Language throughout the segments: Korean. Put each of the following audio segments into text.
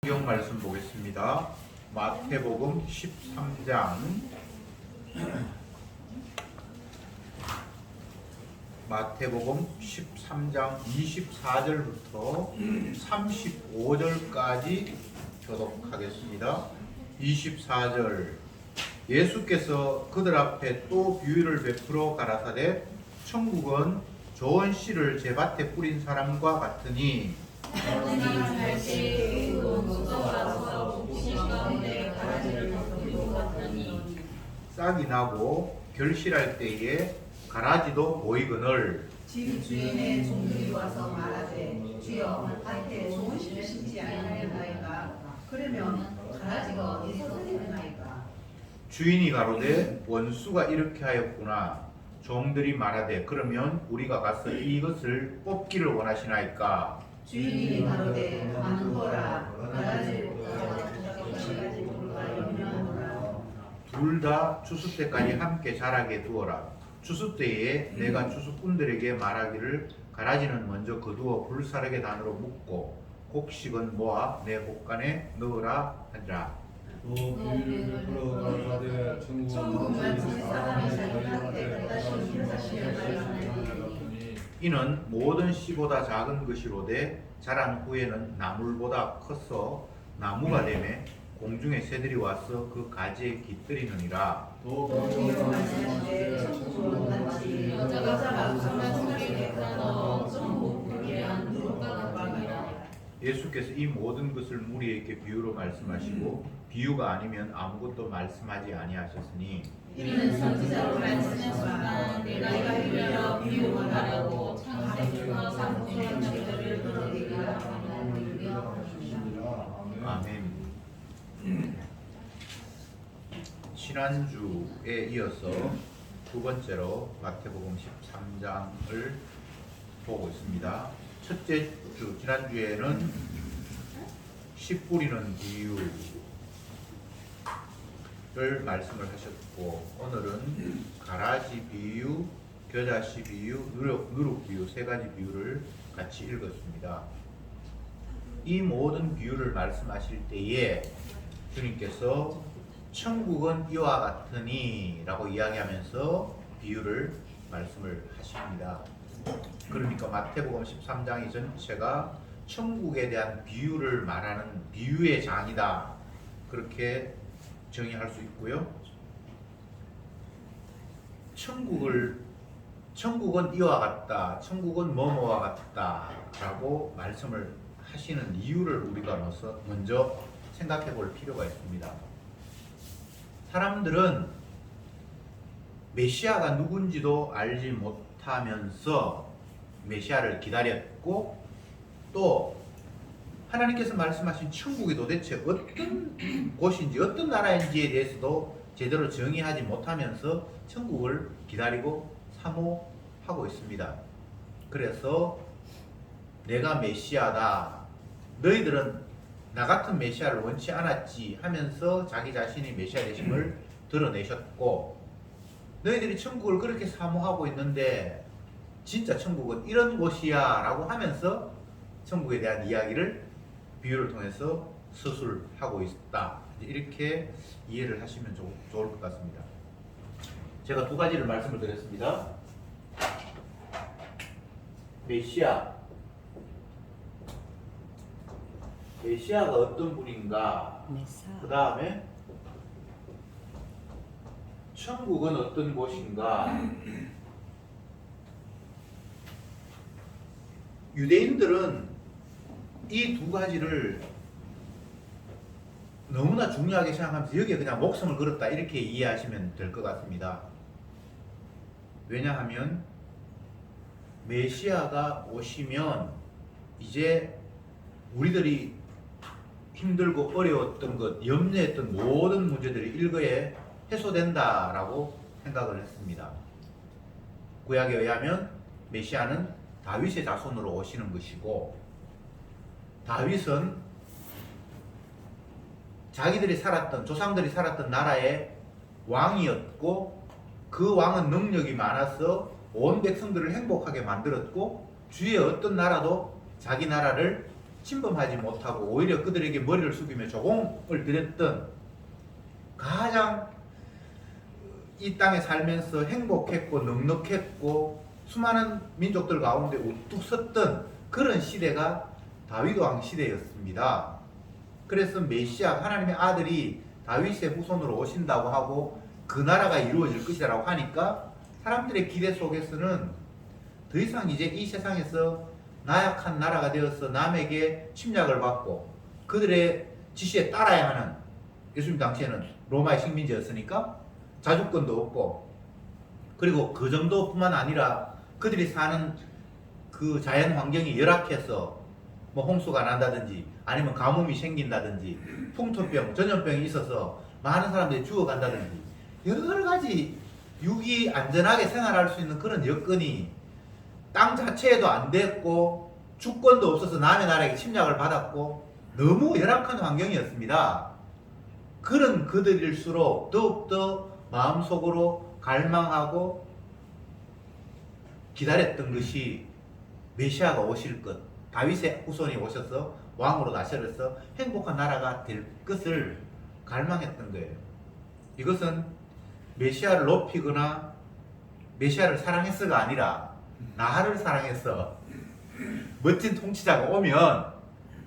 성경 말씀 보겠습니다. 마태복음 13장 마태복음 13장 24절부터 35절까지 교독하겠습니다. 24절 예수께서 그들 앞에 또 비유를 베풀어 가라사대 천국은 좋은 씨를 제 밭에 뿌린 사람과 같으니 싹이 나고 결실할 때에 가라지도 보이거늘 집 주인의 종들이 와서 말하되 주여 밭에 좋은 씨를 심지 아니하였나이까 그러면 가라지가 어디서 생기나이까 주인이 가로되 원수가 이렇게 하였구나. 종들이 말하되 그러면 우리가 가서 이것을 뽑기를 원하시나이까. 주인이 가로되 가는 거라 가라지를 뽑아 가지 물과 염려하노라 둘 다 추수 때까지 함께 자라게 두어라. 추수 때에 내가 추수꾼들에게 말하기를 가라지는 먼저 거두어 불사르게 단으로 묶고 곡식은 모아 내 곡간에 넣으라 하니라. 또 비유를 베풀어 가라사대 천국은 마치 사람이 자기 밭에 다시 같으니 이는 모든 씨보다 작은 것이로되 자란 후에는 나물보다 커서 나무가 되매 공중의 새들이 와서 그 가지에 깃들이느니라. 또 비유를 말씀하시되 천국은 마치 여자가 강한 소리에 가서 전부 불리한 누룩과 같으니라 예수께서 이 모든 것을 무리에게 비유로 말씀하시고 비유가 아니면 아무것도 말씀하지 아니하셨으니 이는 선지자로 말씀하시나 내가 이르러 비유를 하라고 창세기와 삼손의 너희들을 들어내리라 아멘. 지난주에 이어서 두 번째로 마태복음 13장을 보고 있습니다. 첫째 주 지난주에는 씨 뿌리는 비유를 말씀을 하셨고 오늘은 가라지 비유, 겨자씨 비유, 누룩 비유 세 가지 비유를 같이 읽었습니다. 이 모든 비유를 말씀하실 때에 주님께서 천국은 이와 같으니 라고 이야기하면서 비유를 말씀을 하십니다. 그러니까 마태복음 13장이 전체가 천국에 대한 비유를 말하는 비유의 장이다. 그렇게 정의할 수 있고요. 천국은 이와 같다. 천국은 뭐뭐와 같다. 라고 말씀을 하시는 이유를 우리가 먼저 생각해 볼 필요가 있습니다. 사람들은 메시아가 누군지도 알지 못하면서 메시아를 기다렸고 또 하나님께서 말씀하신 천국이 도대체 어떤 곳인지 어떤 나라인지에 대해서도 제대로 정의하지 못하면서 천국을 기다리고 사모하고 있습니다. 그래서 내가 메시아다. 너희들은 나 같은 메시아를 원치 않았지 하면서 자기 자신이 메시아 되심을 드러내셨고 너희들이 천국을 그렇게 사모하고 있는데 진짜 천국은 이런 곳이야 라고 하면서 천국에 대한 이야기를 비유를 통해서 서술하고 있다. 이렇게 이해를 하시면 좋을 것 같습니다. 제가 두 가지를 말씀을 드렸습니다. 메시아가 어떤 분인가, 그 다음에 천국은 어떤 곳인가. 유대인들은 이 두 가지를 너무나 중요하게 생각하면서 여기에 그냥 목숨을 걸었다 이렇게 이해하시면 될 것 같습니다. 왜냐하면 메시아가 오시면 이제 우리들이 힘들고 어려웠던 것, 염려했던 모든 문제들이 일거에 해소된다라고 생각을 했습니다. 구약에 의하면 메시아는 다윗의 자손으로 오시는 것이고 다윗은 자기들이 살았던 조상들이 살았던 나라의 왕이었고 그 왕은 능력이 많아서 온 백성들을 행복하게 만들었고 주위의 어떤 나라도 자기 나라를 침범하지 못하고 오히려 그들에게 머리를 숙이며 조공을 드렸던 가장 이 땅에 살면서 행복했고 넉넉했고 수많은 민족들 가운데 우뚝 섰던 그런 시대가 다윗 왕 시대였습니다. 그래서 메시아 하나님의 아들이 다윗의 후손으로 오신다고 하고 그 나라가 이루어질 것이라고 하니까 사람들의 기대 속에서는 더 이상 이제 이 세상에서 나약한 나라가 되어서 남에게 침략을 받고 그들의 지시에 따라야 하는, 예수님 당시에는 로마의 식민지였으니까 자주권도 없고, 그리고 그 정도뿐만 아니라 그들이 사는 그 자연 환경이 열악해서 뭐 홍수가 난다든지 아니면 가뭄이 생긴다든지 풍토병, 전염병이 있어서 많은 사람들이 죽어간다든지 여러 가지 유기 안전하게 생활할 수 있는 그런 여건이 땅 자체에도 안 됐고 주권도 없어서 남의 나라에게 침략을 받았고 너무 열악한 환경이었습니다. 그런 그들일수록 더욱더 마음속으로 갈망하고 기다렸던 것이 메시아가 오실 것, 다윗의 후손이 오셔서 왕으로 다스려서 행복한 나라가 될 것을 갈망했던 거예요. 이것은 메시아를 높이거나 메시아를 사랑해서가 아니라 나를 사랑해서 멋진 통치자가 오면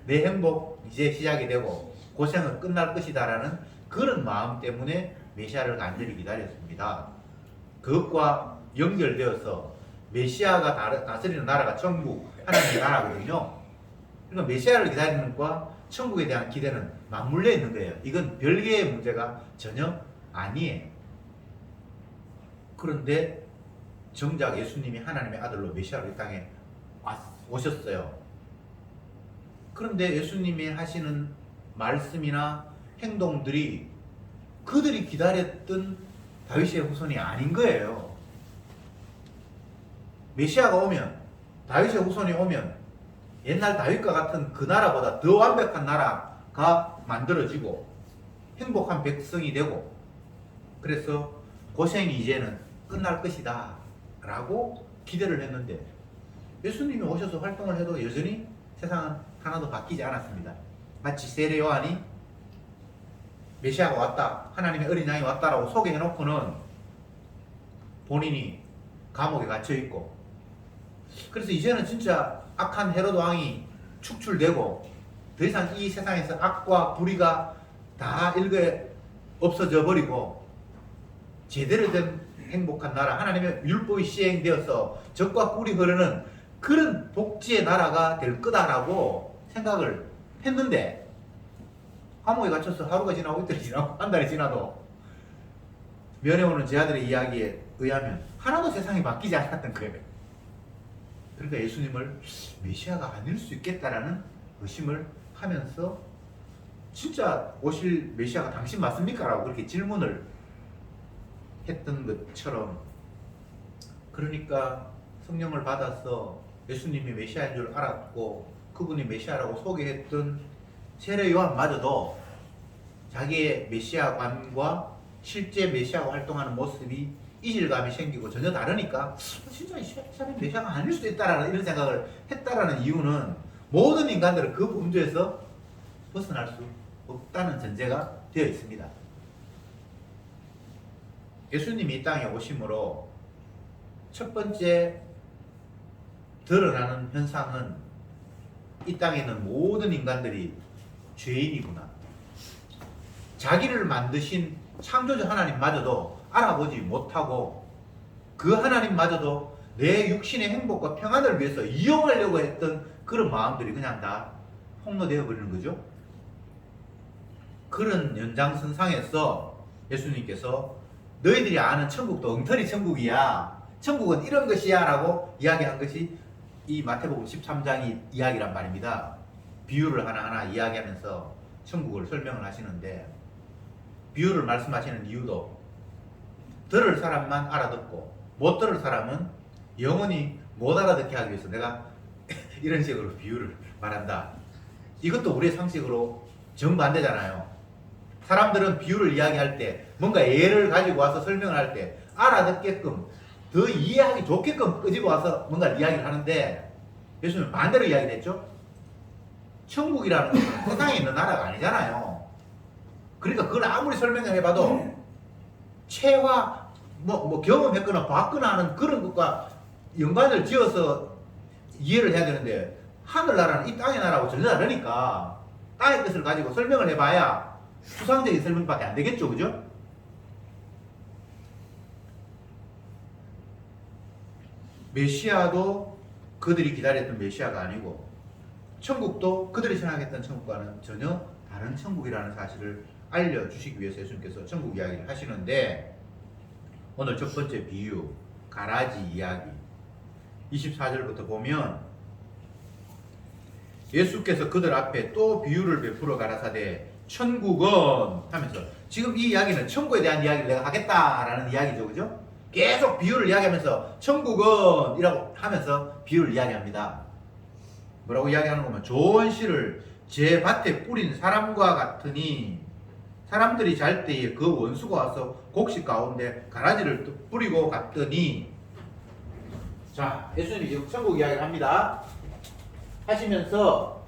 내 행복 이제 시작이 되고 고생은 끝날 것이다 라는 그런 마음 때문에 메시아를 간절히 기다렸습니다. 그것과 연결되어서 메시아가 다스리는 나라가 천국, 하나님의 나라거든요. 그러니까 메시아를 기다리는 것과 천국에 대한 기대는 맞물려 있는 거예요. 이건 별개의 문제가 전혀 아니에요. 그런데 정작 예수님이 하나님의 아들로 메시아로 이 땅에 오셨어요. 그런데 예수님이 하시는 말씀이나 행동들이 그들이 기다렸던 다윗의 후손이 아닌 거예요. 메시아가 오면, 다윗의 후손이 오면 옛날 다윗과 같은 그 나라보다 더 완벽한 나라가 만들어지고 행복한 백성이 되고 그래서 고생이 이제는 끝날 것이다 라고 기대를 했는데 예수님이 오셔서 활동을 해도 여전히 세상은 하나도 바뀌지 않았습니다. 마치 세례 요한이 메시아가 왔다, 하나님의 어린 양이 왔다라고 소개해놓고는 본인이 감옥에 갇혀있고, 그래서 이제는 진짜 악한 헤로드 왕이 축출되고 더 이상 이 세상에서 악과 불의가 다 일거에 없어져 버리고 제대로 된 행복한 나라, 하나님의 율법이 시행되어서 적과 꿀이 흐르는 그런 복지의 나라가 될 거다라고 생각을 했는데 감옥에 갇혀서 하루가 지나고 이틀이 지나고 한 달이 지나도 면회 오는 제 아들의 이야기에 의하면 하나도 세상이 바뀌지 않았던 거예요. 그러니까 예수님을 메시아가 아닐 수 있겠다라는 의심을 하면서 진짜 오실 메시아가 당신 맞습니까? 라고 그렇게 질문을 했던 것처럼, 그러니까 성령을 받아서 예수님이 메시아인 줄 알았고 그분이 메시아라고 소개했던 세례 요한마저도 자기의 메시아관과 실제 메시아가 활동하는 모습이 이질감이 생기고 전혀 다르니까 진짜 이 사람이 메시아가 아닐 수도 있다라는 이런 생각을 했다라는 이유는 모든 인간들은 그 범죄에서 벗어날 수 없다는 전제가 되어 있습니다. 예수님이 이 땅에 오심으로 첫 번째 드러나는 현상은 이 땅에 있는 모든 인간들이 죄인이구나. 자기를 만드신 창조주 하나님마저도 알아보지 못하고 그 하나님마저도 내 육신의 행복과 평안을 위해서 이용하려고 했던 그런 마음들이 그냥 다 폭로되어 버리는 거죠. 그런 연장선상에서 예수님께서 너희들이 아는 천국도 엉터리 천국이야, 천국은 이런 것이야 라고 이야기한 것이 이 마태복음 13장이 이야기란 말입니다. 비유를 하나하나 이야기하면서 천국을 설명을 하시는데, 비유를 말씀하시는 이유도 들을 사람만 알아듣고 못 들을 사람은 영원히 못 알아듣게 하기 위해서 내가 이런 식으로 비유를 말한다. 이것도 우리의 상식으로 정반대잖아요. 사람들은 비유를 이야기할 때 뭔가 예를 가지고 와서 설명을 할 때 알아듣게끔 더 이해하기 좋게끔 끄집어 와서 뭔가 이야기를 하는데 예수님은 반대로 이야기를 했죠. 천국이라는 것은 세상에 있는 나라가 아니잖아요. 그러니까 그걸 아무리 설명을 해봐도 체화 뭐 경험했거나 봤거나 하는 그런 것과 연관을 지어서 이해를 해야 되는데 하늘나라는 이 땅의 나라하고 전혀 다르니까 땅의 뜻을 가지고 설명을 해봐야 추상적인 설명밖에 안 되겠죠, 그죠? 메시아도 그들이 기다렸던 메시아가 아니고 천국도 그들이 생각했던 천국과는 전혀 다른 천국이라는 사실을 알려주시기 위해서 예수님께서 천국 이야기를 하시는데 오늘 첫 번째 비유 가라지 이야기 24절부터 보면 예수께서 그들 앞에 또 비유를 베풀어 가라사대 천국은 하면서 지금 이 이야기는 천국에 대한 이야기를 내가 하겠다라는 이야기죠, 그죠? 계속 비유를 이야기하면서 천국은 이라고 하면서 비유를 이야기합니다. 뭐라고 이야기하는 거면 좋은 씨를 제 밭에 뿌린 사람과 같으니 사람들이 잘 때에 그 원수가 와서 곡식 가운데 가라지를 뿌리고 갔더니 자 예수님이 지금 천국 이야기를 합니다. 하시면서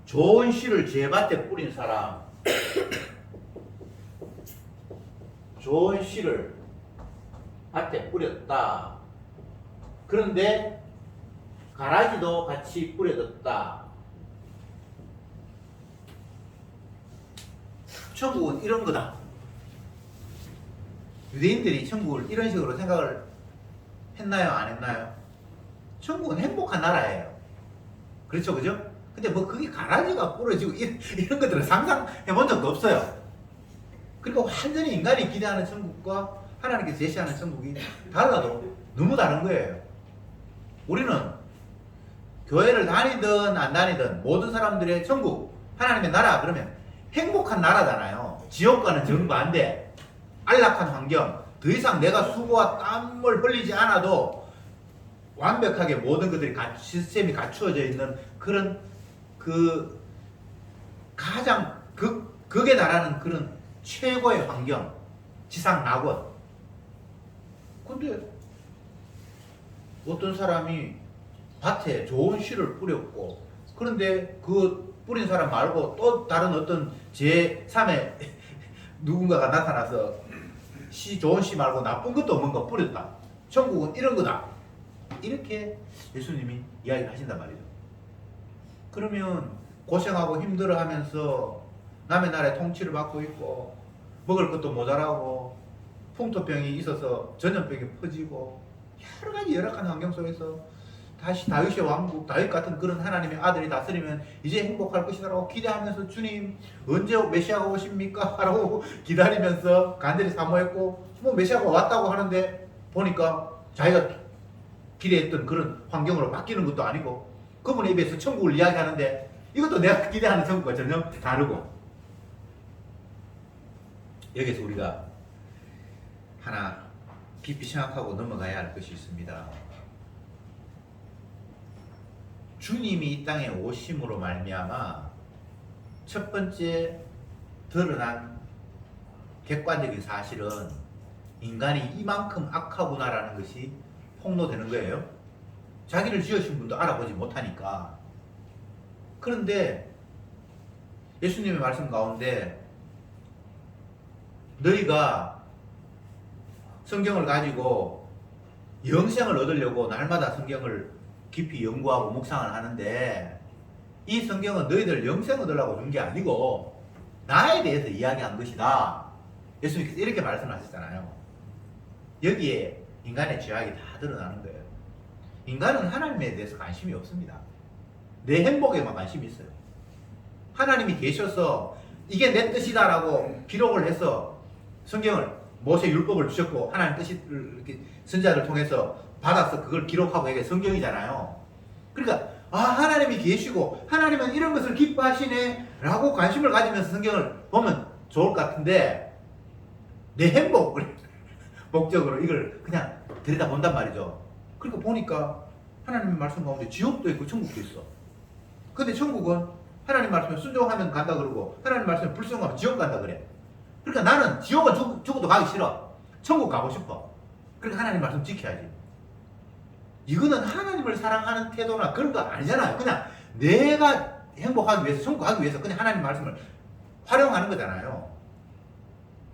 좋은 씨를 제 밭에 뿌린 사람 좋은 씨를 밭에 뿌렸다. 그런데 가라지도 같이 뿌려졌다. 천국은 이런 거다. 유대인들이 천국을 이런 식으로 생각을 했나요? 안 했나요? 천국은 행복한 나라예요. 그렇죠, 그죠? 근데 뭐 그게 가라지가 부러지고 이런 것들은 상상해 본 적도 없어요. 그러니까 완전히 인간이 기대하는 천국과 하나님께서 제시하는 천국이 달라도 너무 다른 거예요. 우리는 교회를 다니든 안 다니든 모든 사람들의 천국, 하나님의 나라 그러면 행복한 나라잖아요. 지옥과는 정반대. 안락한 환경, 더 이상 내가 수고와 땀을 흘리지 않아도 완벽하게 모든 것들이 시스템이 갖추어져 있는 그런 그 가장 극에 달하는 그런 최고의 환경, 지상 낙원. 근데 어떤 사람이 밭에 좋은 씨를 뿌렸고 그런데 그 뿌린 사람 말고 또 다른 어떤 제3의 누군가가 나타나서 좋은 씨 말고 나쁜 것도 뭔가 뿌렸다. 천국은 이런 거다. 이렇게 예수님이 이야기를 하신단 말이죠. 그러면 고생하고 힘들어하면서 남의 나라의 통치를 받고 있고 먹을 것도 모자라고 풍토병이 있어서 전염병이 퍼지고 여러 가지 열악한 환경 속에서 다시 다윗의 왕국, 다윗 같은 그런 하나님의 아들이 다스리면 이제 행복할 것이다라고 기대하면서 주님 언제 메시아가 오십니까? 라고 기다리면서 간절히 사모했고 뭐 메시아가 왔다고 하는데 보니까 자기가 기대했던 그런 환경으로 바뀌는 것도 아니고 그분의 입에서 천국을 이야기하는데 이것도 내가 기대하는 천국과 전혀 다르고 여기서 우리가 하나 깊이 생각하고 넘어가야 할 것이 있습니다. 주님이 이 땅에 오심으로 말미암아 첫 번째 드러난 객관적인 사실은 인간이 이만큼 악하구나라는 것이 폭로되는 거예요. 자기를 지으신 분도 알아보지 못하니까. 그런데 예수님의 말씀 가운데 너희가 성경을 가지고 영생을 얻으려고 날마다 성경을 깊이 연구하고 묵상을 하는데 이 성경은 너희들 영생 얻으려고 준 게 아니고 나에 대해서 이야기한 것이다. 예수님께서 이렇게 말씀하셨잖아요. 여기에 인간의 죄악이 다 드러나는 거예요. 인간은 하나님에 대해서 관심이 없습니다. 내 행복에만 관심이 있어요. 하나님이 계셔서 이게 내 뜻이다라고 기록을 해서 성경을 모세 율법을 주셨고 하나님 뜻을 이렇게 선자를 통해서 받아서 그걸 기록하고 이게 성경이잖아요. 그러니까 하나님이 계시고 하나님은 이런 것을 기뻐하시네 라고 관심을 가지면서 성경을 보면 좋을 것 같은데 내 행복을 목적으로 이걸 그냥 들여다본단 말이죠. 그러니까 보니까 하나님의 말씀 가운데 지옥도 있고 천국도 있어. 근데 천국은 하나님 말씀에 순종하면 간다 그러고 하나님 말씀에 불순종하면 지옥 간다 그래. 그러니까 나는 지옥은 죽어도 가기 싫어. 천국 가고 싶어. 그러니까 하나님 말씀 지켜야지. 이거는 하나님을 사랑하는 태도나 그런 거 아니잖아요. 그냥 내가 행복하기 위해서, 천국 가기 위해서 그냥 하나님 말씀을 활용하는 거잖아요.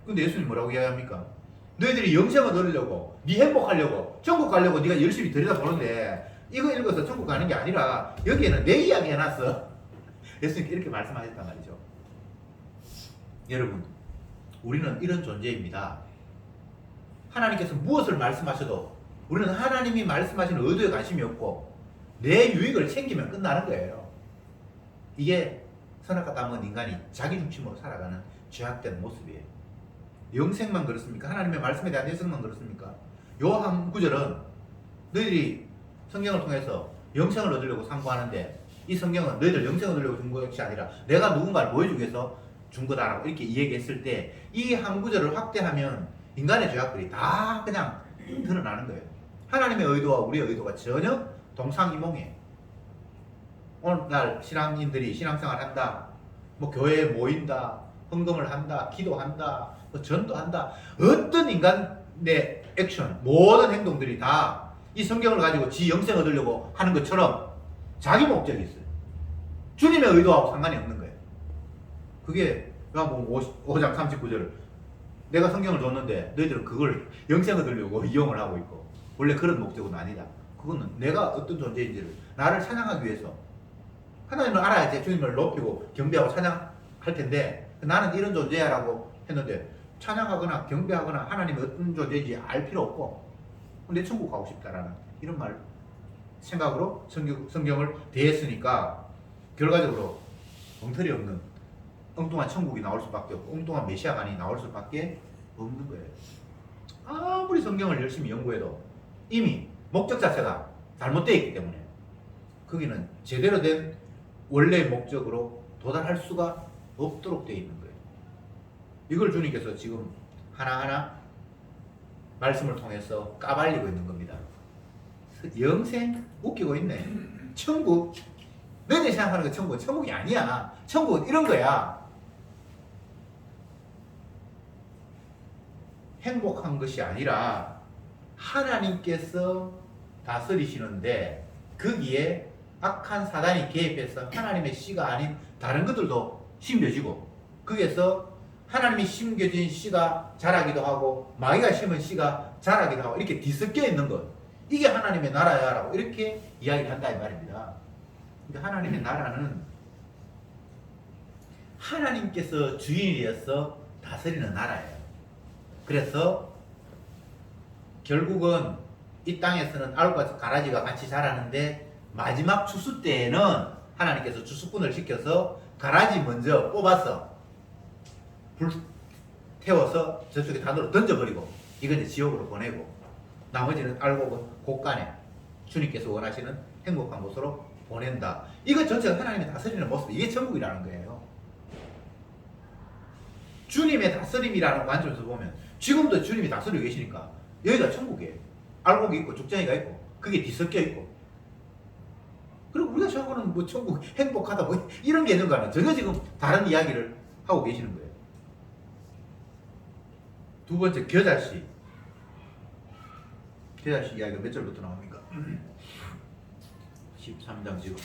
근데 예수님 뭐라고 이야기합니까? 너희들이 영생을 얻으려고, 네 행복하려고, 천국 가려고 네가 열심히 들여다보는데 이거 읽어서 천국 가는 게 아니라 여기에는 내 이야기 해놨어. 예수님께 이렇게 말씀하셨단 말이죠. 여러분, 우리는 이런 존재입니다. 하나님께서 무엇을 말씀하셔도 우리는 하나님이 말씀하시는 의도에 관심이 없고 내 유익을 챙기면 끝나는 거예요. 이게 선악과 탐은 인간이 자기 중심으로 살아가는 죄악된 모습이에요. 영생만 그렇습니까? 하나님의 말씀에 대한 해석만 그렇습니까? 요 한 구절은 너희들이 성경을 통해서 영생을 얻으려고 상고하는데 이 성경은 너희들 영생을 얻으려고 준 것이 아니라 내가 누군가를 보여주기 위해서 준 거다라고 이렇게 이야기했을 때 이 한 구절을 확대하면 인간의 죄악들이 다 그냥 드러나는 거예요. 하나님의 의도와 우리의 의도가 전혀 동상이몽이에요. 오늘날 신앙인들이 신앙생활 한다, 뭐 교회에 모인다, 헌금을 한다, 기도한다, 뭐 전도한다, 어떤 인간의 액션, 모든 행동들이 다 이 성경을 가지고 지 영생 얻으려고 하는 것처럼 자기 목적이 있어요. 주님의 의도하고 상관이 없는 거예요. 그게 요한복음 5장 39절, 내가 성경을 줬는데 너희들은 그걸 영생 얻으려고 이용을 하고 있고 원래 그런 목적은 아니다. 그거는 내가 어떤 존재인지를 나를 찬양하기 위해서, 하나님을 알아야지 주님을 높이고 경배하고 찬양할 텐데 나는 이런 존재야 라고 했는데 찬양하거나 경배하거나 하나님이 어떤 존재인지 알 필요 없고 내 천국 가고 싶다라는 이런 말 생각으로 성경을 대했으니까 결과적으로 엉터리 없는 엉뚱한 천국이 나올 수밖에 없고 엉뚱한 메시아관이 나올 수밖에 없는 거예요. 아무리 성경을 열심히 연구해도 이미 목적 자체가 잘못되어 있기 때문에 거기는 제대로 된 원래의 목적으로 도달할 수가 없도록 되어 있는 거예요. 이걸 주님께서 지금 하나하나 말씀을 통해서 까발리고 있는 겁니다. 영생 웃기고 있네. 천국, 너희들이 생각하는 거 천국이 아니야. 천국은 이런 거야. 행복한 것이 아니라 하나님께서 다스리시는데 거기에 악한 사단이 개입해서 하나님의 씨가 아닌 다른 것들도 심겨지고 거기에서 하나님이 심겨진 씨가 자라기도 하고 마귀가 심은 씨가 자라기도 하고 이렇게 뒤섞여 있는 것, 이게 하나님의 나라야 라고 이렇게 이야기를 한다 이 말입니다. 근데 하나님의 나라는 하나님께서 주인이어서 다스리는 나라예요. 그래서 결국은 이 땅에서는 알과 가라지가 같이 자라는데 마지막 추수 때에는 하나님께서 추수꾼을 시켜서 가라지 먼저 뽑아서 불 태워서 저쪽에 단으로 던져버리고 이건 이제 지옥으로 보내고 나머지는 알곡은 곳간에 주님께서 원하시는 행복한 곳으로 보낸다. 이거 전체가 하나님의 다스리는 모습, 이게 천국이라는 거예요. 주님의 다스림이라는 관점에서 보면 지금도 주님이 다스리고 계시니까 여기가 천국이에요. 알곡이 있고 죽정이가 있고 그게 뒤섞여 있고, 그리고 우리가 생각하는 뭐 천국 행복하다 뭐 이런 개념과는 전혀 지금 다른 이야기를 하고 계시는 거예요. 두 번째, 겨자씨 이야기가 몇 절부터 나옵니까? 13장 지금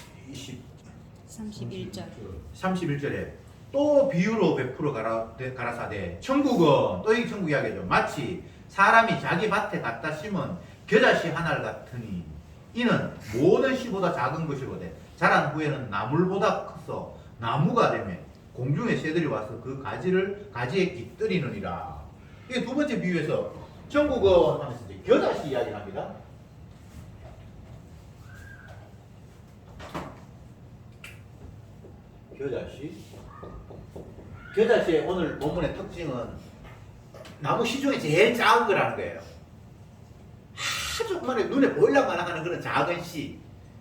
31절에 또 비유로 베풀어 가라사대 천국은, 또 이 천국 이야기죠. 마치 사람이 자기 밭에 갖다 심은 겨자씨 하나를 같으니 이는 모든 씨보다 작은 것이로되 자란 후에는 나물보다 커서 나무가 되며 공중의 새들이 와서 그 가지에 깃들이느니라. 이게 두 번째 비유에서 천국은 하면서 겨자씨 이야기를 합니다. 겨자씨의 오늘 본문의 특징은 나무 씨 중에 제일 작은 거라는 거예요. 아주 만에 눈에 보일랑말랑 하는 그런 작은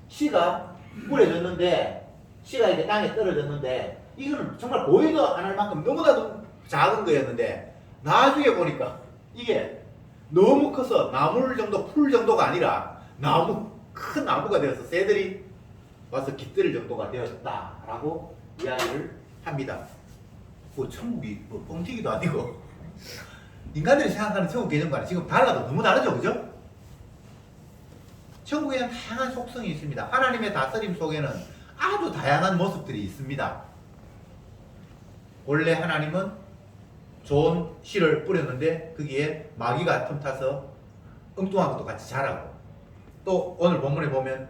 씨가 뿌려졌는데, 씨가 이렇게 땅에 떨어졌는데 이거는 정말 보이도 안 할 만큼 너무나도 작은 거였는데 나중에 보니까 이게 너무 커서 나물 정도, 풀 정도가 아니라 큰 나무가 되어서 새들이 와서 깃들일 정도가 되었다라고 이야기를 합니다. 뭐 천국이 뭐 뻥튀기도 아니고 인간들이 생각하는 천국 개념과는 지금 달라도 너무 다르죠, 그죠? 천국에는 다양한 속성이 있습니다. 하나님의 다스림 속에는 아주 다양한 모습들이 있습니다. 원래 하나님은 좋은 씨를 뿌렸는데 거기에 마귀가 틈타서 엉뚱한 것도 같이 자라고, 또 오늘 본문에 보면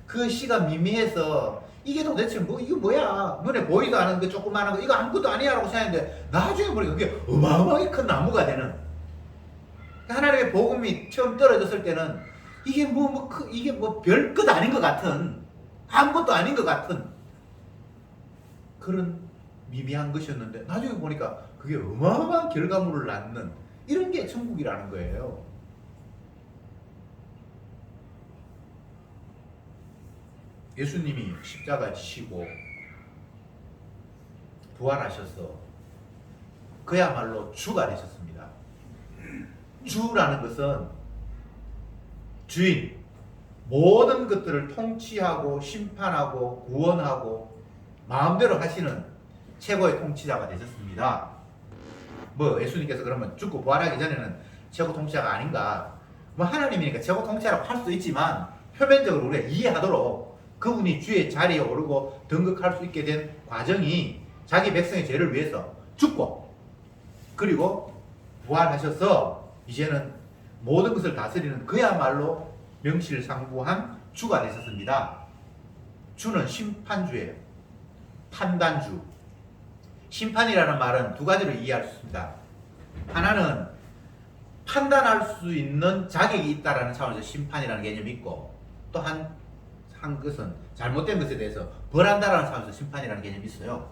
그 씨가 미미해서 이게 도대체 뭐 이거 뭐야, 눈에 보이도 않은 그 조그마한 거 이거 아무것도 아니야 라고 생각했는데 나중에 보니까 그게 어마어마하게 큰 나무가 되는, 하나님의 복음이 처음 떨어졌을 때는 이게 이게 뭐 별것 아닌 것 같은, 아무것도 아닌 것 같은 그런 미미한 것이었는데 나중에 보니까 그게 어마어마한 결과물을 낳는, 이런 게 천국이라는 거예요. 예수님이 십자가 지시고 부활하셔서 그야말로 주가 되셨습니다. 주라는 것은 주인, 모든 것들을 통치하고 심판하고 구원하고 마음대로 하시는 최고의 통치자가 되셨습니다. 뭐 예수님께서 그러면 죽고 부활하기 전에는 최고 통치자가 아닌가? 뭐 하나님이니까 최고 통치자라고 할 수도 있지만 표면적으로 우리가 이해하도록 그분이 주의 자리에 오르고 등극할 수 있게 된 과정이 자기 백성의 죄를 위해서 죽고 그리고 부활하셔서 이제는 모든 것을 다스리는 그야말로 명실상부한 주가 되셨습니다. 주는 심판주예요. 판단주. 심판이라는 말은 두 가지로 이해할 수 있습니다. 하나는 판단할 수 있는 자격이 있다는 차원에서 심판이라는 개념이 있고, 또 한 것은 잘못된 것에 대해서 벌한다라는 차원에서 심판이라는 개념이 있어요.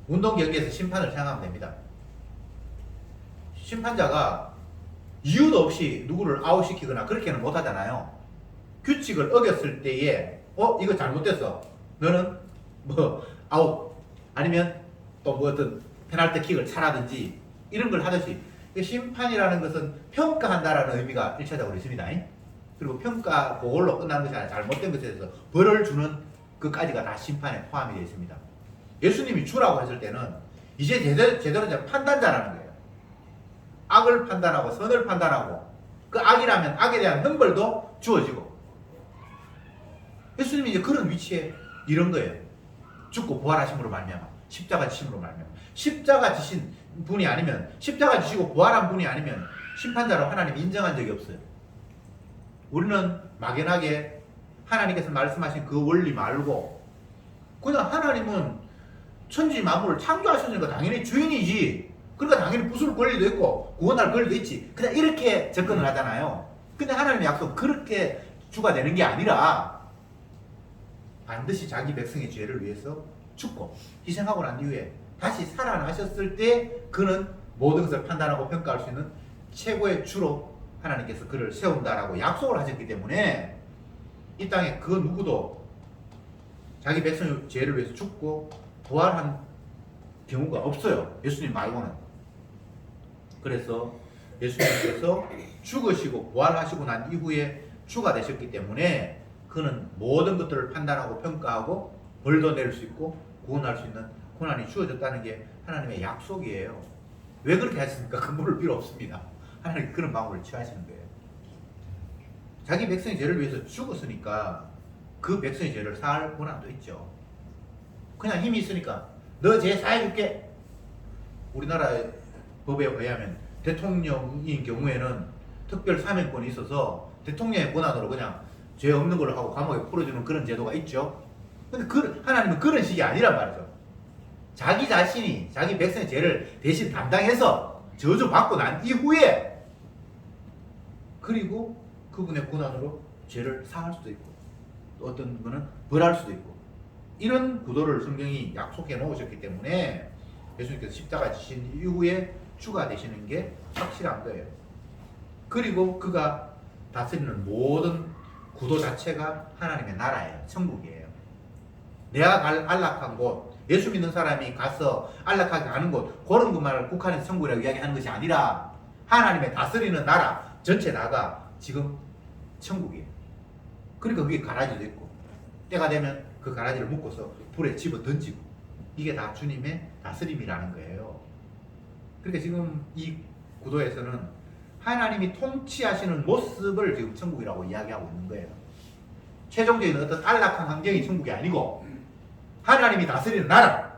운동 경기에서 심판을 생각하면 됩니다. 심판자가 이유도 없이 누구를 아웃시키거나 그렇게는 못하잖아요. 규칙을 어겼을 때에 이거 잘못됐어, 너는 뭐 아웃, 아니면 또 뭐 어떤 페널티 킥을 차라든지 이런 걸 하듯이, 심판이라는 것은 평가한다라는 의미가 1차적으로 있습니다. 그리고 평가 그걸로 끝나는 것이 아니라 잘못된 것에 대해서 벌을 주는 것까지가 다 심판에 포함이 되어 있습니다. 예수님이 주라고 했을 때는 이제 제대로 이제 판단자라는 거예요. 악을 판단하고 선을 판단하고, 그 악이라면 악에 대한 형벌도 주어지고, 예수님이 이제 그런 위치에 이런 거예요. 죽고 부활하심으로 말미암아, 십자가 지심으로 말미암아. 십자가 지신 분이 아니면, 십자가 지시고 부활한 분이 아니면 심판자로 하나님 인정한 적이 없어요. 우리는 막연하게 하나님께서 말씀하신 그 원리 말고 그냥 하나님은 천지 만물을 창조하셨으니까 당연히 주인이지, 그러니까 당연히 부술 권리도 있고 구원할 권리도 있지, 그냥 이렇게 접근을 하잖아요. 근데 하나님의 약속 그렇게 주가 되는 게 아니라 반드시 자기 백성의 죄를 위해서 죽고 희생하고 난 이후에 다시 살아나셨을 때 그는 모든 것을 판단하고 평가할 수 있는 최고의 주로 하나님께서 그를 세운다라고 약속을 하셨기 때문에 이 땅에 그 누구도 자기 백성의 죄를 위해서 죽고 부활한 경우가 없어요. 예수님 말고는. 그래서 예수님께서 죽으시고 부활하시고 난 이후에 주가 되셨기 때문에 그는 모든 것들을 판단하고 평가하고 벌도 내릴 수 있고 구원할 수 있는 고난이 주어졌다는 게 하나님의 약속이에요. 왜 그렇게 하셨습니까? 근본을 필요 없습니다. 하나님 그런 방법을 취하시는 거예요. 자기 백성의 죄를 위해서 죽었으니까 그 백성의 죄를 사할 권한도 있죠. 그냥 힘이 있으니까 너 죄 사해줄게. 우리나라의 법에 의하면 대통령인 경우에는 특별 사면권이 있어서 대통령의 권한으로 그냥 죄 없는 걸로 하고 감옥에 풀어주는 그런 제도가 있죠. 근데 하나님은 그런 식이 아니란 말이죠. 자기 자신이 자기 백성의 죄를 대신 담당해서 저주받고 난 이후에 그리고 그분의 권한으로 죄를 사할 수도 있고 또 어떤 거는 벌할 수도 있고, 이런 구도를 성경이 약속해 놓으셨기 때문에 예수님께서 십자가 지신 이후에 주가 되시는 게 확실한 거예요. 그리고 그가 다스리는 모든 구도 자체가 하나님의 나라예요. 천국이에요. 내가 갈 안락한 곳, 예수 믿는 사람이 가서 안락하게 가는 곳, 그런 것만을 국한해서 천국이라고 이야기하는 것이 아니라 하나님의 다스리는 나라 전체 나가 지금 천국이에요. 그러니까 그게 가라지도 있고 때가 되면 그 가라지를 묶어서 불에 집어 던지고, 이게 다 주님의 다스림이라는 거예요. 그러니까 지금 이 구도에서는 하나님이 통치하시는 모습을 지금 천국이라고 이야기하고 있는 거예요. 최종적인 어떤 안락한 환경이 천국이 아니고 하나님이 다스리는 나라,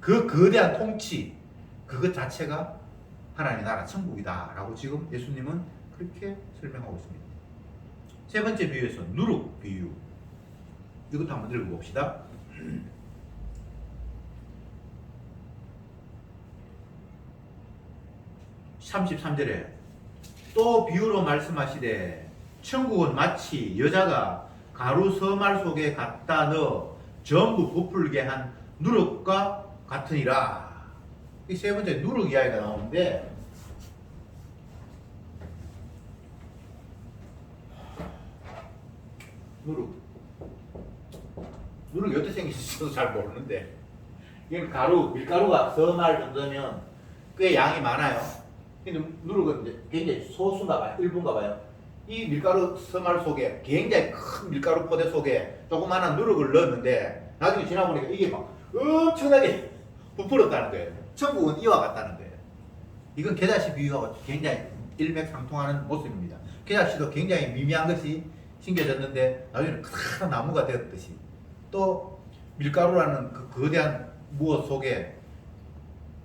그 거대한 통치, 그것 자체가 하나님의 나라 천국이다라고 지금 예수님은 그렇게 설명하고 있습니다. 세 번째 비유에서 누룩 비유, 이것도 한번 읽어봅시다. 33절에 또 비유로 말씀하시되 천국은 마치 여자가 가루 서말 속에 갖다 넣어 전부 부풀게 한 누룩과 같으니라. 이 세 번째 누룩 이야기가 나오는데, 누룩이 어떻게 생긴지 저도 잘 모르는데, 이건 가루, 밀가루가 서말 정도면 꽤 양이 많아요. 근데 누룩은 이제 굉장히 소수인가 봐요. 일부인가 봐요. 이 밀가루 서말 속에, 굉장히 큰 밀가루 포대 속에 조그마한 누룩을 넣었는데 나중에 지나보니까 이게 막 엄청나게 부풀었다는 거예요. 천국은 이와 같다는 거예요. 이건 겨자씨 비유하고 굉장히 일맥상통하는 모습입니다. 겨자씨도 굉장히 미미한 것이 심겨졌는데 나중에는 커다란 나무가 되었듯이, 또 밀가루라는 그 거대한 무엇 속에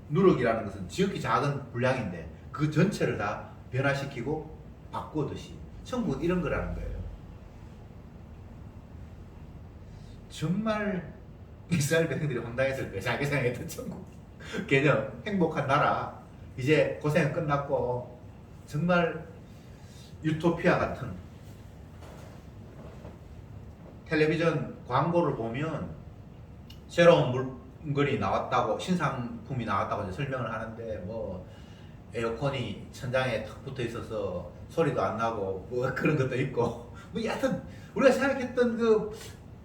누룩이라는 것은 지극히 작은 분량인데 그 전체를 다 변화시키고 바꾸듯이 천국은 이런 거라는 거예요. 정말 이스라엘 백성들이 황당했을 때 자기 생각했던 천국 개념, 행복한 나라, 이제 고생은 끝났고 정말 유토피아 같은, 텔레비전 광고를 보면 새로운 물건이 나왔다고, 신상품이 나왔다고 이제 설명을 하는데, 뭐 에어컨이 천장에 탁 붙어 있어서 소리도 안 나고 뭐 그런 것도 있고, 뭐 여하튼 우리가 생각했던 그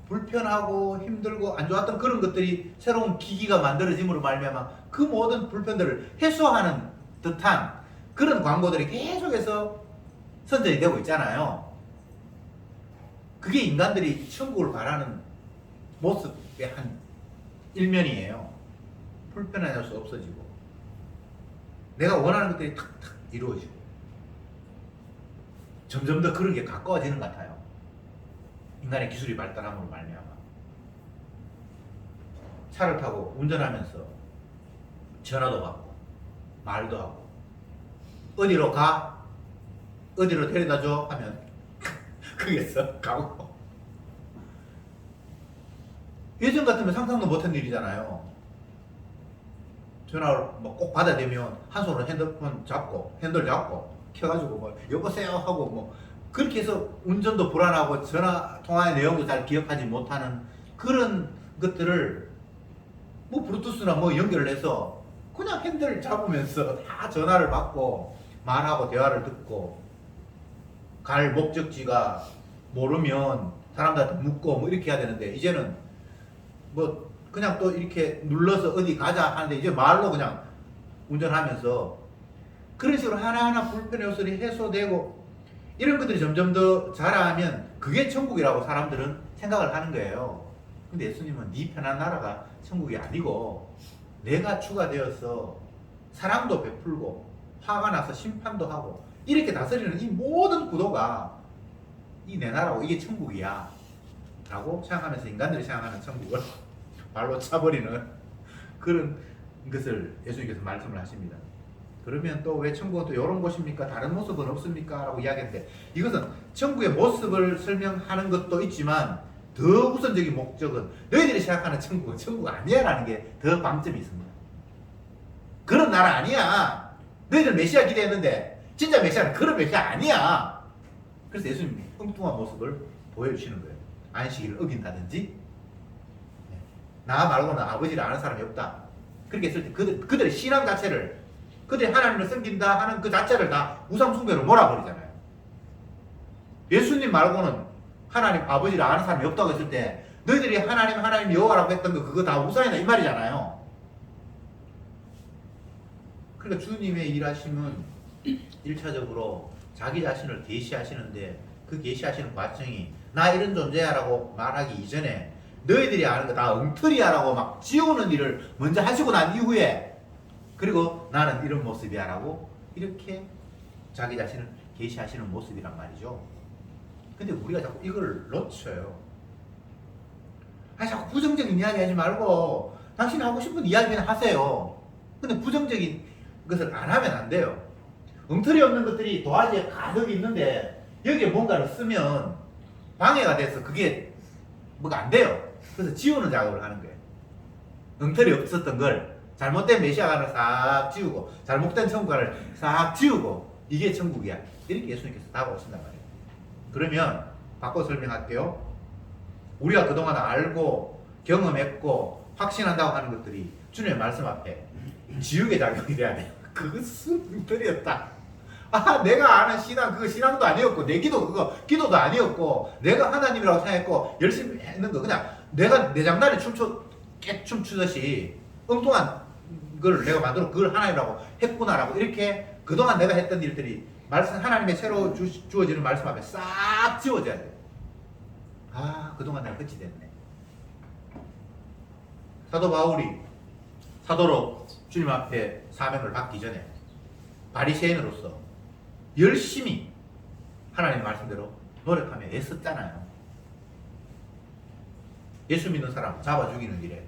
불편하고 힘들고 안 좋았던 그런 것들이 새로운 기기가 만들어짐으로 말미암아 그 모든 불편들을 해소하는 듯한 그런 광고들이 계속해서 선전이 되고 있잖아요. 그게 인간들이 천국을 바라는 모습의 한 일면이에요. 불편한 수 없어지고 내가 원하는 것들이 탁탁 이루어지고 점점 더 그런 게 가까워지는 것 같아요. 인간의 기술이 발달함으로 말미암아 차를 타고 운전하면서 전화도 받고 말도 하고 어디로 가? 어디로 데려다 줘? 하면 거기에서 가고. 예전 같으면 상상도 못한 일이잖아요. 전화를 뭐 꼭 받아대면 한 손으로 핸드폰 잡고 핸들 잡고 켜가지고 뭐 여보세요 하고 뭐 그렇게 해서 운전도 불안하고 전화 통화의 내용도 잘 기억하지 못하는 그런 것들을 뭐 블루투스나 뭐 연결을 해서 그냥 핸들 잡으면서 다 전화를 받고 말하고 대화를 듣고, 갈 목적지가 모르면 사람들한테 묻고 뭐 이렇게 해야 되는데 이제는 뭐 그냥 또 이렇게 눌러서 어디 가자 하는데 이제 말로 그냥 운전하면서 그런 식으로 하나하나 불편의 요소들이 해소되고 이런 것들이 점점 더 자라면 그게 천국이라고 사람들은 생각을 하는 거예요. 근데 예수님은 네 편한 나라가 천국이 아니고 내가 추가되어서 사랑도 베풀고 화가 나서 심판도 하고 이렇게 다스리는 이 모든 구도가 이 내 나라고 이게 천국이야 라고 생각하면서 인간들이 생각하는 천국을 발로 차버리는 그런 것을 예수님께서 말씀을 하십니다. 그러면 또 왜 천국은 또 이런 곳입니까? 다른 모습은 없습니까? 라고 이야기했는데, 이것은 천국의 모습을 설명하는 것도 있지만 더 우선적인 목적은 너희들이 생각하는 천국은 천국 아니야 라는 게 더 방점이 있습니다. 그런 나라 아니야. 너희들 메시아 기대했는데 진짜 메시아는 그런 메시아 아니야. 그래서 예수님이 엉뚱한 모습을 보여주시는 거예요. 안식일을 어긴다든지, 나 말고는 아버지를 아는 사람이 없다. 그렇게 했을 때 그들의 신앙 자체를, 그들이 하나님을 섬긴다 하는 그 자체를 다 우상숭배로 몰아버리잖아요. 예수님 말고는 하나님 아버지를 아는 사람이 없다고 했을 때 너희들이 하나님 여호와라고 했던 거 그거 다 우상이다 이 말이잖아요. 그러니까 주님의 일하심은 1차적으로 자기 자신을 계시하시는데 그 계시하시는 과정이 나 이런 존재야 라고 말하기 이전에 너희들이 아는 거 다 엉터리야 라고 막 지우는 일을 먼저 하시고 난 이후에 그리고 나는 이런 모습이야 라고 이렇게 자기 자신을 계시하시는 모습이란 말이죠. 근데 우리가 자꾸 이걸 놓쳐요. 아니 자꾸 부정적인 이야기 하지 말고 당신이 하고 싶은 이야기 그냥 하세요. 근데 부정적인 것을 안 하면 안 돼요. 엉터리 없는 것들이 도화지에 가득 있는데 여기에 뭔가를 쓰면 방해가 돼서 그게 뭐가 안 돼요. 그래서 지우는 작업을 하는 거예요. 엉터리 없었던 걸 잘못된 메시아관을 싹 지우고 잘못된 천국관을 싹 지우고 이게 천국이야. 이렇게 예수님께서 다가오신단 말이에요. 그러면 바꿔 설명할게요. 우리가 그동안 알고 경험했고 확신한다고 하는 것들이 주님의 말씀 앞에 지우개 작용이 돼야 돼요. 그것은 엉터리였다. 아, 내가 아는 신앙 그거 신앙도 아니었고 내 기도 그거 기도도 아니었고 내가 하나님이라고 생각했고 열심히 했는 거 그냥 내가 내 장난에 깨춤 추듯이 엉뚱한 걸 내가 만들어 그걸 하나님이라고 했구나라고 이렇게 그동안 내가 했던 일들이 말씀 하나님의 새로 주어지는 말씀 앞에 싹 지워져야 돼. 아, 그동안 내가 끝이 됐네. 사도 바울이 사도로 주님 앞에 사명을 받기 전에 바리새인으로서 열심히 하나님 말씀대로 노력하며 애썼잖아요. 예수 믿는 사람 잡아 죽이는 일에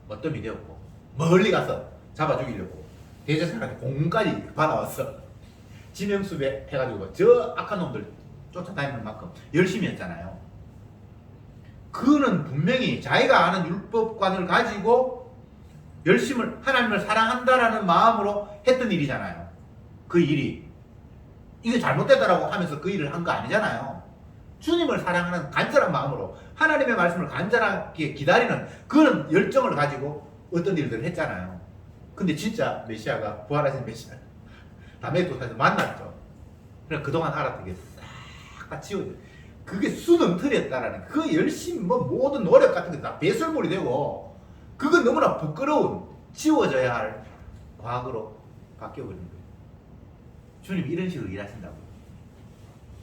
어떤 되었고 멀리 가서 잡아 죽이려고 대제사장한테 공까지 받아왔어. 지명수배 해가지고 저 악한 놈들 쫓아다니는 만큼 열심히 했잖아요. 그는 분명히 자기가 아는 율법관을 가지고 열심을 하나님을 사랑한다라는 마음으로 했던 일이잖아요. 그 일이 이게 잘못되다라고 하면서 그 일을 한 거 아니잖아요. 주님을 사랑하는 간절한 마음으로 하나님의 말씀을 간절하게 기다리는 그런 열정을 가지고 어떤 일들을 했잖아요. 근데 진짜 메시아가 부활하신 메시아 다메섹도에서 만났죠. 그래서 그동안 알았던 게 싹 다 지워져. 그게 순엉터리였다라는 그 열심히 뭐 모든 노력 같은 게 다 배설물이 되고 그건 너무나 부끄러운 지워져야 할 과거로 바뀌어버린 거예요. 주님 이런 식으로 일하신다고요.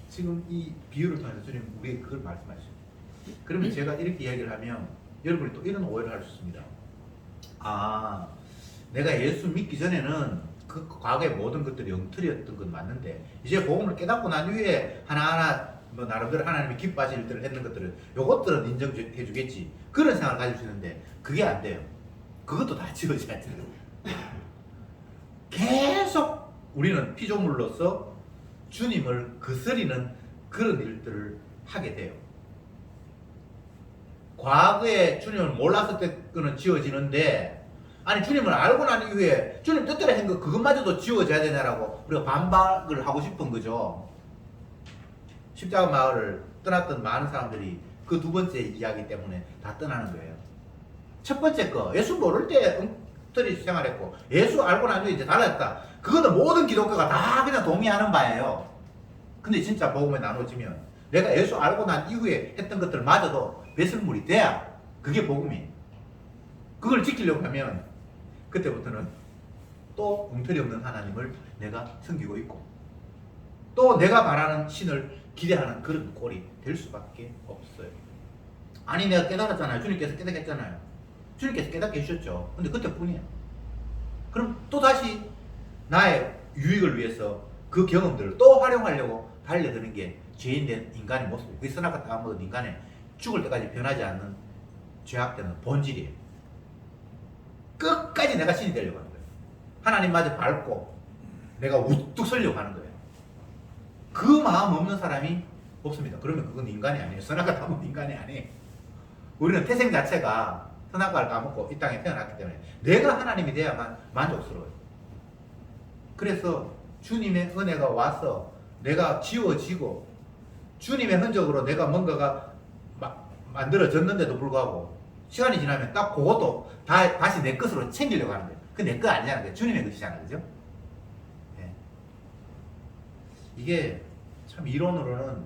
지금 이 비유를 통해서 주님 우리에게 그걸 말씀하시죠. 그러면 제가 이렇게 이야기를 하면 여러분이 또 이런 오해를 할 수 있습니다. 아, 내가 예수 믿기 전에는 그 과거의 모든 것들이 엉터리였던 건 맞는데 이제 복음을 깨닫고 난 후에 하나하나 뭐 나름대로 하나님이 기뻐하실 일들을 했는 것들은 요것들은 인정해 주겠지 그런 생각을 가질 수 있는데 그게 안 돼요. 그것도 다 지워져야 돼요. 계속 우리는 피조물로서 주님을 거스리는 그런 일들을 하게 돼요. 과거에 주님을 몰랐을 때 그는 지워지는데 아니 주님을 알고 난 이후에 주님 뜻대로 한 거 그것마저도 지워져야 되냐라고 우리가 반박을 하고 싶은 거죠. 십자가 마을을 떠났던 많은 사람들이 그 두 번째 이야기 때문에 다 떠나는 거예요. 첫 번째 거 예수 모를 때 엉터리 생활했고 예수 알고 난 후에 이제 달라졌다. 그거는 모든 기독교가 다 그냥 동의하는 바예요. 근데 진짜 복음에 나눠지면 내가 예수 알고 난 이후에 했던 것들마저도 배설물이 돼야 그게 복음이에요. 그걸 지키려고 하면 그때부터는 또 엉터리 없는 하나님을 내가 섬기고 있고 또 내가 바라는 신을 기대하는 그런 꼴이 될 수밖에 없어요. 아니 내가 깨달았잖아요. 주님께서 깨닫게 했잖아요. 주님께서 깨닫게 해주셨죠. 근데 그때뿐이에요. 그럼 또 다시 나의 유익을 위해서 그 경험들을 또 활용하려고 달려드는 게 죄인된 인간의 모습이에요. 그 선악과 다 먹은 인간의 죽을 때까지 변하지 않는 죄악되는 본질이에요. 끝까지 내가 신이 되려고 하는 거예요. 하나님마저 밟고 내가 우뚝 서려고 하는 거예요. 그 마음 없는 사람이 없습니다. 그러면 그건 인간이 아니에요. 선악과 다 먹은 인간이 아니에요. 우리는 태생 자체가 선악과를 까먹고 이 땅에 태어났기 때문에 내가 하나님이 돼야만 만족스러워요. 그래서 주님의 은혜가 와서 내가 지워지고 주님의 흔적으로 내가 뭔가가 만들어졌는데도 불구하고 시간이 지나면 딱 그것도 다시 내 것으로 챙기려고 하는 거예요. 그 내 거 아니잖아요. 그게 주님의 것이잖아요. 그죠? 네. 이게 참 이론으로는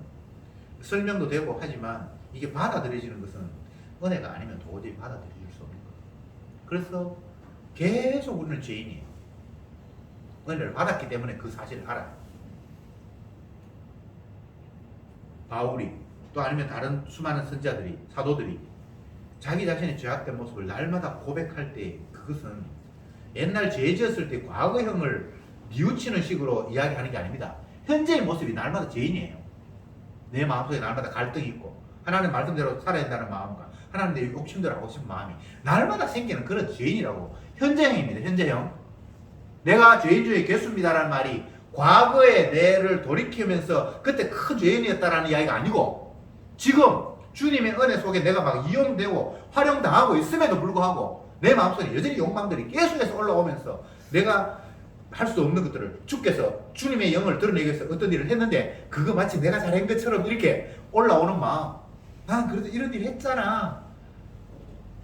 설명도 되고 하지만 이게 받아들여지는 것은 은혜가 아니면 도저히 받아들일 수 없는 거예요. 그래서 계속 우리는 죄인이에요. 은혜를 받았기 때문에 그 사실을 알아요. 바울이 또 아니면 다른 수많은 선자들이 사도들이 자기 자신의 죄악된 모습을 날마다 고백할 때 그것은 옛날 죄 지었을 때 과거형을 뉘우치는 식으로 이야기하는 게 아닙니다. 현재의 모습이 날마다 죄인이에요. 내 마음속에 날마다 갈등이 있고 하나님 말씀대로 살아야 된다는 마음과 하나님 내 욕심대로 하고 싶은 마음이 날마다 생기는 그런 죄인이라고. 현재형입니다. 현재형. 내가 죄인 중에 괴수입니다라는 말이 과거의 내를 돌이키면서 그때 큰 죄인이었다라는 이야기가 아니고 지금 주님의 은혜 속에 내가 막 이용되고 활용당하고 있음에도 불구하고 내 마음속에 여전히 욕망들이 계속해서 올라오면서 내가 할 수 없는 것들을 주께서 주님의 영을 드러내기 위해서 어떤 일을 했는데 그거 마치 내가 잘한 것처럼 이렇게 올라오는 마음. 난 그래도 이런 일 했잖아.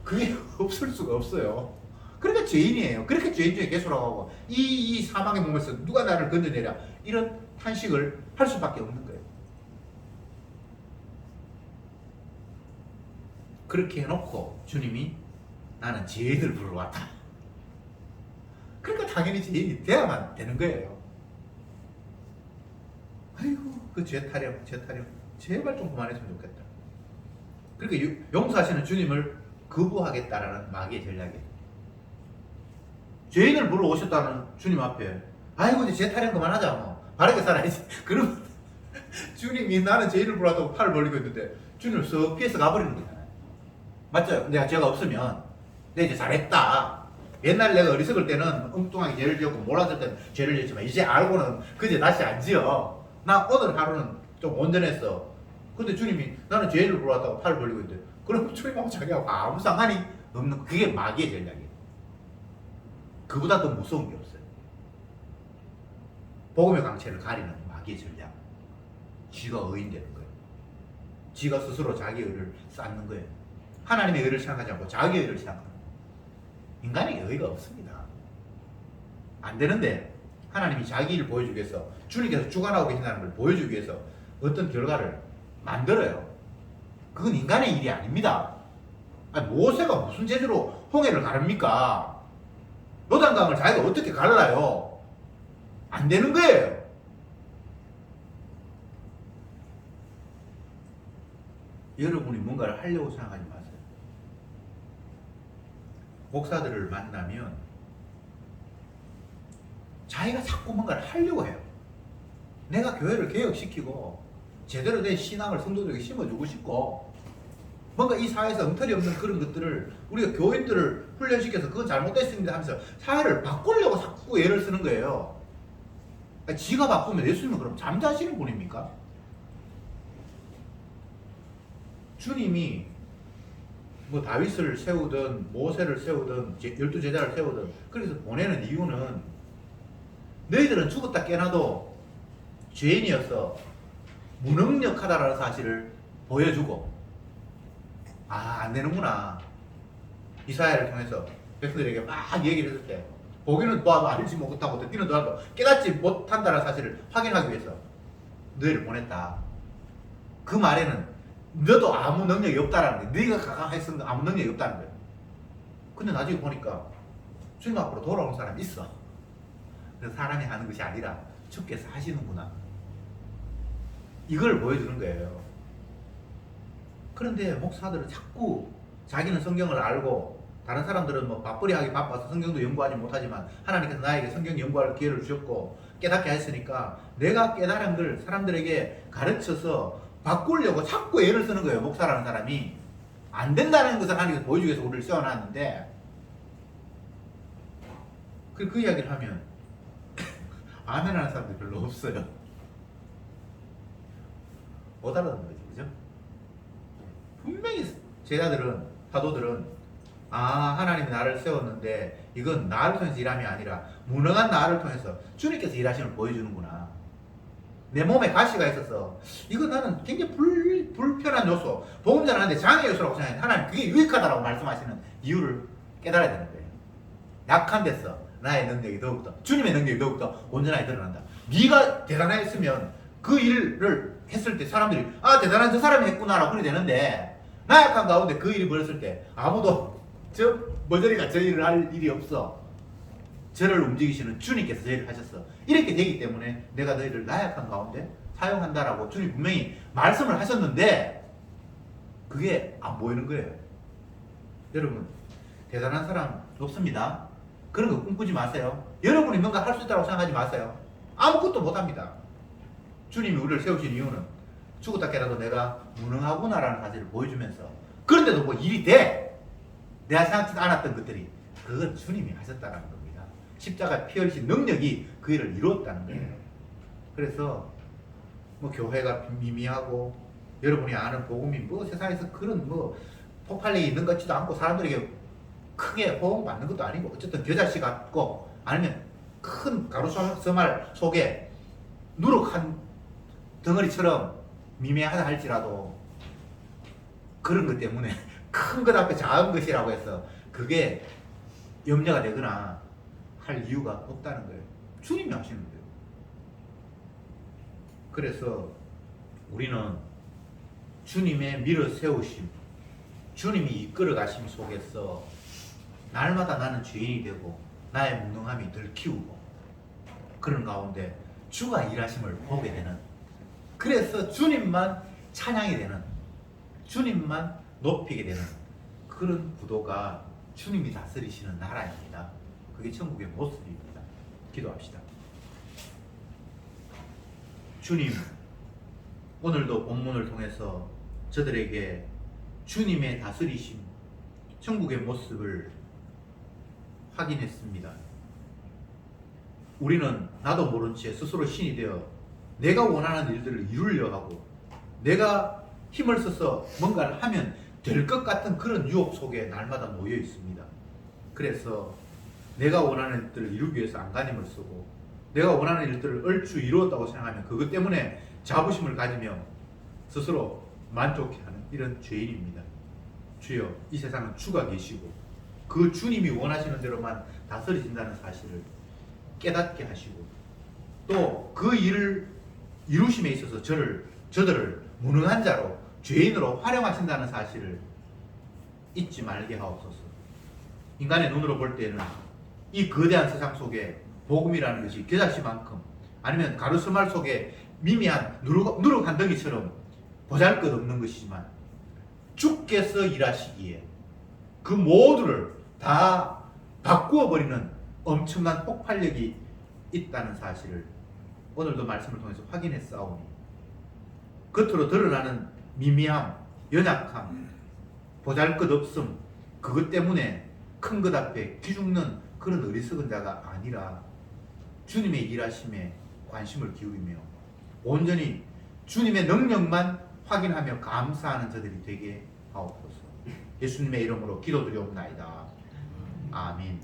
그게 없을 수가 없어요. 그러니까 죄인이에요. 그렇게 죄인 중에 괴수라고 하고 이 사망의 몸에서 누가 나를 건져내랴 이런 탄식을 할 수밖에 없는 거예요. 그렇게 해놓고 주님이 나는 죄인을 부르러 왔다. 그러니까 당연히 죄인이 돼야만 되는 거예요. 아이고 그 죄타령 제발 좀 그만했으면 좋겠다. 그러니까 용서하시는 주님을 거부하겠다라는 마귀의 전략이에요. 죄인을 부르러 오셨다는 주님 앞에 아이고 이제 죄타령 그만하자 뭐 바르게 살아야지. 그러면 주님이 나는 죄인을 부르러 왔다고 팔을 벌리고 있는데 주님을 썩 피해서 가버리는 거잖아요. 맞죠? 내가 죄가 없으면 내가 이제 잘했다. 옛날 내가 어리석을 때는 엉뚱하게 죄를 지었고 몰랐을 때는 죄를 지었지만 이제 알고는 그제 다시 안 지어. 나 오늘 하루는 좀 온전했어. 근데 주님이 나는 죄를 부르러 왔다고 팔을 벌리고 있는데 그럼 주님하고 자기하고 아무 상관이 없는 그게 마귀의 전략이에요. 그보다 더 무서운 게 없어요. 복음의 강체를 가리는 마귀의 전략. 지가 의인되는 거예요. 지가 스스로 자기 의를 쌓는 거예요. 하나님의 의를 생각하지 않고 자기 의를 생각하는 거예요. 인간에게 의의가 없습니다. 안 되는데 하나님이 자기 일을 보여주기 위해서 주님께서 주관하고 계신다는 걸 보여주기 위해서 어떤 결과를 만들어요. 그건 인간의 일이 아닙니다. 아니, 모세가 무슨 재주로 홍해를 가릅니까? 요단강을 자기가 어떻게 갈라요? 안 되는 거예요. 여러분이 뭔가를 하려고 생각하지 마세요. 목사들을 만나면 자기가 자꾸 뭔가를 하려고 해요. 내가 교회를 개혁시키고 제대로 된 신앙을 성도들에게 심어주고 싶고 뭔가 이 사회에서 엉터리 없는 그런 것들을 우리가 교인들을 훈련시켜서 그건 잘못됐습니다 하면서 사회를 바꾸려고 자꾸 애를 쓰는 거예요. 지가 바꾸면 예수님은 그럼 잠자시는 분입니까? 주님이 뭐 다윗을 세우든 모세를 세우든 12제자를 세우든 그래서 보내는 이유는 너희들은 죽었다 깨나도 죄인이어서 무능력하다라는 사실을 보여주고 안 되는구나. 이사야를 통해서 백성들에게 막 얘기를 했을 때 보기는 보아도 알지 못하고 듣기는 들어도 깨닫지 못한다는 사실을 확인하기 위해서 너희를 보냈다. 그 말에는 너도 아무 능력이 없다라는 거야. 네가 가강했으면 아무 능력이 없다는 거야. 근데 나중에 보니까 주님 앞으로 돌아오는 사람이 있어. 그래서 사람이 하는 것이 아니라 주께서 하시는구나. 이걸 보여주는 거예요. 그런데 목사들은 자꾸 자기는 성경을 알고 다른 사람들은 뭐 바쁘리 하기 바빠서 성경도 연구하지 못하지만 하나님께서 나에게 성경 연구할 기회를 주셨고 깨닫게 하셨으니까 내가 깨달은 걸 사람들에게 가르쳐서 바꾸려고 자꾸 애를 쓰는 거예요. 목사라는 사람이. 안 된다는 것을 하나님께서 보여주기 위해서 우리를 세워놨는데 그 이야기를 하면 아멘 하는 사람들이 별로 없어요. 못 알아듣는 거지, 그죠? 분명히 제자들은, 사도들은 하나님이 나를 세웠는데 이건 나를 통해서 일함이 아니라 무능한 나를 통해서 주님께서 일하심을 보여주는구나. 내 몸에 가시가 있어서 이거 나는 굉장히 불편한 요소, 보험자는 하는데 장애 요소라고 생각해. 하나님 그게 유익하다라고 말씀하시는 이유를 깨달아야 되는 거예요. 약한 데서 나의 능력이 더욱더, 주님의 능력이 더욱더 온전하게 드러난다. 네가 대단했으면 그 일을 했을 때 사람들이 대단한 저 사람이 했구나라고 그래 되는데 나약한 가운데 그 일이 벌어졌을 때 아무도 머저리가 저 일을 할 일이 없어. 저를 움직이시는 주님께서 저 일을 하셨어. 이렇게 되기 때문에 내가 너희를 나약한 가운데 사용한다라고 주님 분명히 말씀을 하셨는데 그게 안 보이는 거예요. 여러분 대단한 사람 없습니다. 그런 거 꿈꾸지 마세요. 여러분이 뭔가 할 수 있다고 생각하지 마세요. 아무것도 못합니다. 주님이 우리를 세우신 이유는 죽었다 깨라도 내가 무능하구나라는 사실을 보여주면서, 그런데도 뭐 일이 돼! 내가 생각지 않았던 것들이, 그건 주님이 하셨다는 겁니다. 십자가 피 흘리신 능력이 그 일을 이루었다는 거예요. 그래서 뭐 교회가 미미하고 여러분이 아는 복음이 뭐 세상에서 그런 뭐 폭발력이 있는 것 같지도 않고 사람들에게 크게 호응받는 것도 아니고, 어쨌든 겨자씨 같고 아니면 큰 가로수말 속에 누룩한 덩어리처럼 미미하다 할지라도 그런 것 때문에 큰 것 앞에 작은 것이라고 해서 그게 염려가 되거나 할 이유가 없다는 거예요. 주님이 하시는 거예요. 그래서 우리는 주님의 밀어 세우심, 주님이 이끌어 가심 속에서 날마다 나는 죄인이 되고 나의 무능함이 들키우고 그런 가운데 주가 일하심을 보게 되는, 그래서 주님만 찬양이 되는, 주님만 높이게 되는 그런 구도가 주님이 다스리시는 나라입니다. 그게 천국의 모습입니다. 기도합시다. 주님, 오늘도 본문을 통해서 저들에게 주님의 다스리심, 천국의 모습을 확인했습니다. 우리는 나도 모른 채 스스로 신이 되어 내가 원하는 일들을 이루려 하고 내가 힘을 써서 뭔가를 하면 될 것 같은 그런 유혹 속에 날마다 놓여 있습니다. 그래서 내가 원하는 일들을 이루기 위해서 안간힘을 쓰고 내가 원하는 일들을 얼추 이루었다고 생각하면 그것 때문에 자부심을 가지며 스스로 만족해하는 이런 죄인입니다. 주여, 이 세상은 주가 계시고 그 주님이 원하시는 대로만 다스리신다는 사실을 깨닫게 하시고 또 그 일을 이루심에 있어서 저들을 무능한 자로 죄인으로 활용하신다는 사실을 잊지 말게 하옵소서. 인간의 눈으로 볼 때는 이 거대한 세상 속에 복음이라는 것이 겨자씨만큼 아니면 가루스말 속에 미미한 누룩 한 덩이처럼 보잘것없는 것이지만 주께서 일하시기에 그 모두를 다 바꾸어 버리는 엄청난 폭발력이 있다는 사실을 오늘도 말씀을 통해서 확인했사오니 겉으로 드러나는 미미함, 연약함, 보잘것없음, 그것 때문에 큰 것 앞에 기죽는 그런 어리석은 자가 아니라 주님의 일하심에 관심을 기울이며 온전히 주님의 능력만 확인하며 감사하는 저들이 되게 하옵소서. 예수님의 이름으로 기도드리옵나이다. 아멘.